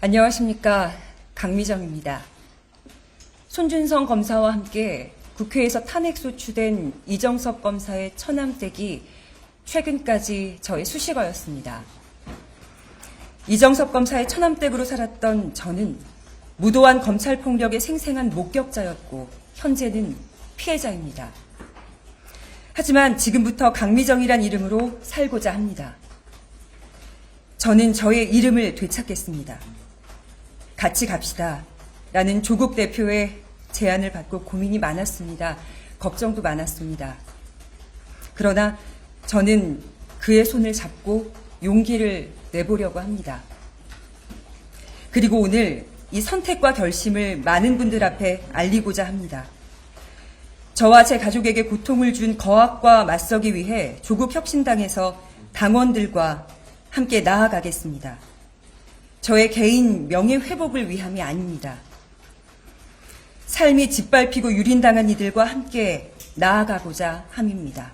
안녕하십니까. 강미정입니다. 손준성 검사와 함께 국회에서 탄핵소추된 이정섭 검사의 처남댁이 최근까지 저의 수식어였습니다. 이정섭 검사의 처남댁으로 살았던 저는 무도한 검찰폭력의 생생한 목격자였고 현재는 피해자입니다. 하지만 지금부터 강미정이란 이름으로 살고자 합니다. 저는 저의 이름을 되찾겠습니다. 같이 갑시다 라는 조국 대표의 제안을 받고 고민이 많았습니다. 걱정도 많았습니다. 그러나 저는 그의 손을 잡고 용기를 내보려고 합니다. 그리고 오늘 이 선택과 결심을 많은 분들 앞에 알리고자 합니다. 저와 제 가족에게 고통을 준 거악과 맞서기 위해 조국혁신당에서 당원들과 함께 나아가겠습니다. 저의 개인 명예회복을 위함이 아닙니다. 삶이 짓밟히고 유린당한 이들과 함께 나아가고자 함입니다.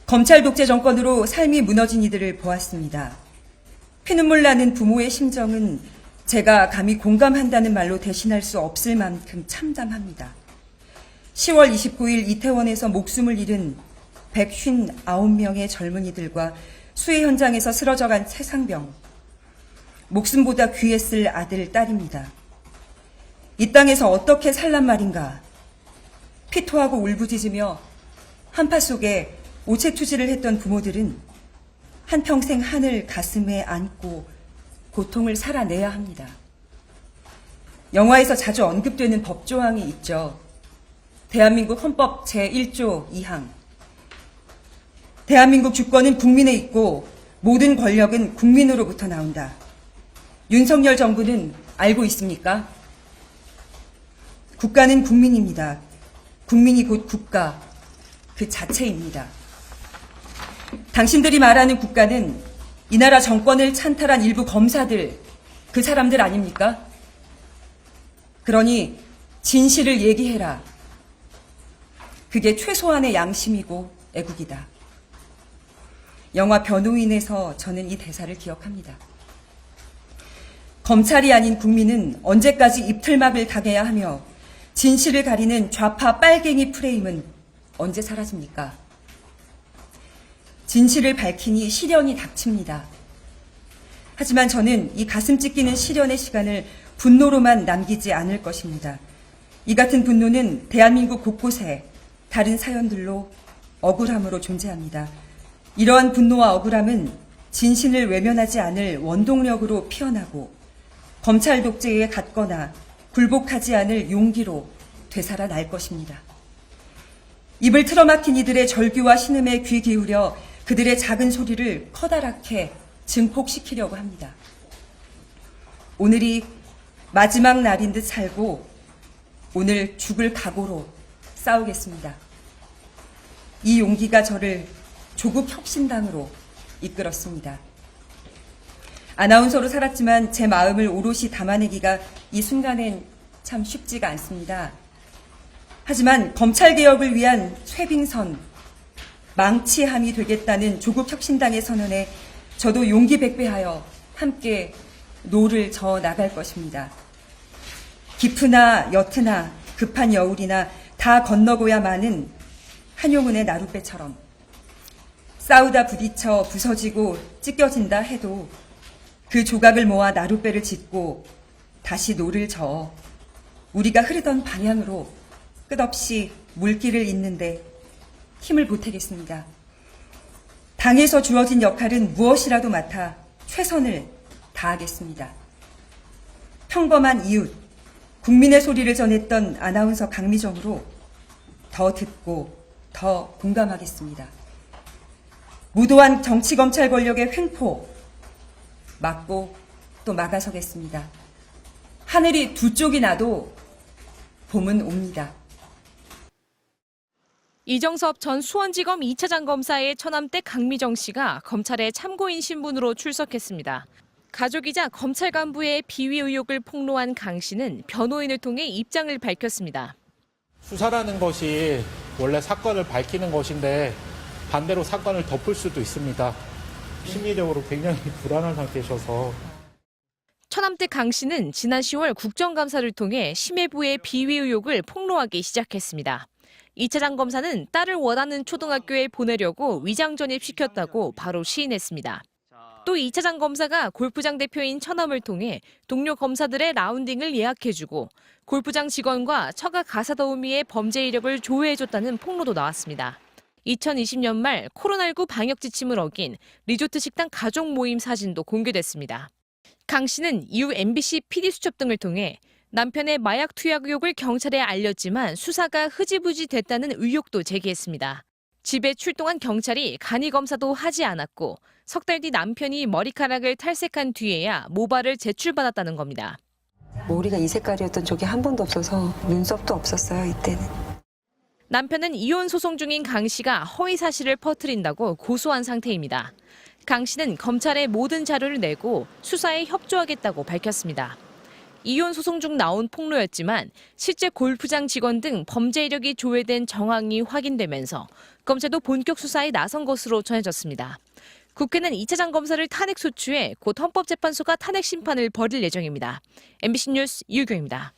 검찰 독재 정권으로 삶이 무너진 이들을 보았습니다. 피눈물 나는 부모의 심정은 제가 감히 공감한다는 말로 대신할 수 없을 만큼 참담합니다. 10월 29일 이태원에서 목숨을 잃은 159명의 젊은이들과 수해 현장에서 쓰러져간 최상병, 목숨보다 귀했을 아들, 딸입니다. 이 땅에서 어떻게 살란 말인가. 피토하고 울부짖으며 한파 속에 오체투지를 했던 부모들은 한평생 하늘 가슴에 안고 고통을 살아내야 합니다. 영화에서 자주 언급되는 법조항이 있죠. 대한민국 헌법 제1조 2항. 대한민국 주권은 국민에 있고 모든 권력은 국민으로부터 나온다. 윤석열 정부는 알고 있습니까? 국가는 국민입니다. 국민이 곧 국가 그 자체입니다. 당신들이 말하는 국가는 이 나라 정권을 찬탈한 일부 검사들, 그 사람들 아닙니까? 그러니 진실을 얘기해라. 그게 최소한의 양심이고 애국이다. 영화 변호인에서 저는 이 대사를 기억합니다. 검찰이 아닌 국민은 언제까지 입틀막을 당해야 하며 진실을 가리는 좌파 빨갱이 프레임은 언제 사라집니까? 진실을 밝히니 시련이 닥칩니다. 하지만 저는 이 가슴 찢기는 시련의 시간을 분노로만 남기지 않을 것입니다. 이 같은 분노는 대한민국 곳곳에 다른 사연들로 억울함으로 존재합니다. 이러한 분노와 억울함은 진실을 외면하지 않을 원동력으로 피어나고 검찰 독재에 갖거나 굴복하지 않을 용기로 되살아날 것입니다. 입을 틀어막힌 이들의 절규와 신음에 귀 기울여 그들의 작은 소리를 커다랗게 증폭시키려고 합니다. 오늘이 마지막 날인 듯 살고 오늘 죽을 각오로 싸우겠습니다. 이 용기가 저를 조국혁신당으로 이끌었습니다. 아나운서로 살았지만 제 마음을 오롯이 담아내기가 이 순간엔 참 쉽지가 않습니다. 하지만 검찰개혁을 위한 쇄빙선, 망치함이 되겠다는 조국혁신당의 선언에 저도 용기 백배하여 함께 노를 저어 나갈 것입니다. 깊으나 옅으나 급한 여울이나 다 건너고야 마는 한용운의 나룻배처럼 싸우다 부딪혀 부서지고 찢겨진다 해도 그 조각을 모아 나룻배를 짓고 다시 노를 저어 우리가 흐르던 방향으로 끝없이 물길을 잇는데 힘을 보태겠습니다. 당에서 주어진 역할은 무엇이라도 맡아 최선을 다하겠습니다. 평범한 이웃, 국민의 소리를 전했던 아나운서 강미정으로 더 듣고 더 공감하겠습니다. 무도한 정치검찰 권력의 횡포 막고 또 막아서겠습니다. 하늘이 두 쪽이 나도 봄은 옵니다. 이정섭 전 수원지검 2차장 검사의 처남댁 강미정 씨가 검찰에 참고인 신분으로 출석했습니다. 가족이자 검찰 간부의 비위 의혹을 폭로한 강 씨는 변호인을 통해 입장을 밝혔습니다. 수사라는 것이 원래 사건을 밝히는 것인데 반대로 사건을 덮을 수도 있습니다. 심리적으로 굉장히 불안한 상태셔서 처남댁 강 씨는 지난 10월 국정감사를 통해 심해부의 비위 의혹을 폭로하기 시작했습니다. 2차장 검사는 딸을 원하는 초등학교에 보내려고 위장 전입시켰다고 바로 시인했습니다. 또 2차장 검사가 골프장 대표인 처남을 통해 동료 검사들의 라운딩을 예약해주고 골프장 직원과 처가 가사더우미의 범죄 이력을 조회해줬다는 폭로도 나왔습니다. 2020년 말 코로나19 방역 지침을 어긴 리조트 식당 가족 모임 사진도 공개됐습니다. 강 씨는 이후 MBC PD수첩 등을 통해 남편의 마약 투약 의혹을 경찰에 알렸지만 수사가 흐지부지 됐다는 의혹도 제기했습니다. 집에 출동한 경찰이 간이 검사도 하지 않았고 석 달 뒤 남편이 머리카락을 탈색한 뒤에야 모발을 제출받았다는 겁니다. 머리가 이 색깔이었던 적이 한 번도 없어서 눈썹도 없었어요, 이때는. 남편은 이혼 소송 중인 강 씨가 허위 사실을 퍼뜨린다고 고소한 상태입니다. 강 씨는 검찰에 모든 자료를 내고 수사에 협조하겠다고 밝혔습니다. 이혼 소송 중 나온 폭로였지만 실제 골프장 직원 등 범죄 이력이 조회된 정황이 확인되면서 검찰도 본격 수사에 나선 것으로 전해졌습니다. 국회는 2차장 검사를 탄핵 소추해 곧 헌법재판소가 탄핵 심판을 벌일 예정입니다. MBC 뉴스 유경입니다.